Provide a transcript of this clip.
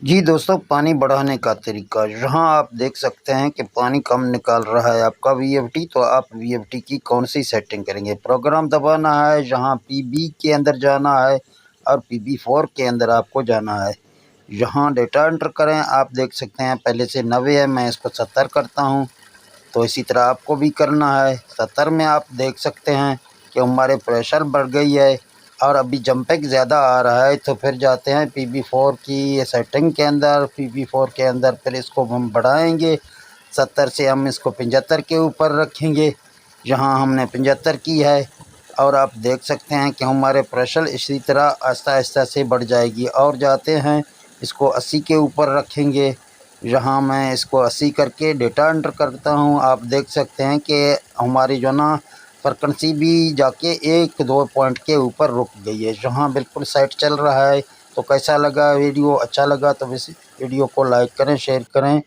जी दोस्तों, पानी बढ़ाने का तरीका यहाँ आप देख सकते हैं कि पानी कम निकाल रहा है आपका वीएफडी। तो आप वीएफडी की कौन सी सेटिंग करेंगे, प्रोग्राम दबाना है, यहाँ पीबी के अंदर जाना है और पीबी4 के अंदर आपको जाना है। यहाँ डेटा एंटर करें। आप देख सकते हैं पहले से 90 है, मैं इसको 70 करता हूँ। तो इसी तरह आपको भी करना है। 70 में आप देख सकते हैं कि हमारे प्रेशर बढ़ गई है और अभी जंपिंग ज़्यादा आ रहा है। तो फिर जाते हैं पीबी4 की सेटिंग के अंदर। पीबी4 के अंदर फिर इसको हम बढ़ाएंगे। 70 से हम इसको 75 के ऊपर रखेंगे। यहाँ हमने 75 की है और आप देख सकते हैं कि हमारे प्रेशर इसी तरह आहिस्ता आहिस्ता से बढ़ जाएगी। और जाते हैं इसको 80 के ऊपर रखेंगे। यहाँ मैं इसको 80 करके डेटा एंटर करता हूँ। आप देख सकते हैं कि हमारी जो ना फ्रिक्वेंसी भी जाके 1-2 पॉइंट के ऊपर रुक गई है। यहाँ बिल्कुल सेट चल रहा है। तो कैसा लगा वीडियो? अच्छा लगा तो इस वीडियो को लाइक करें, शेयर करें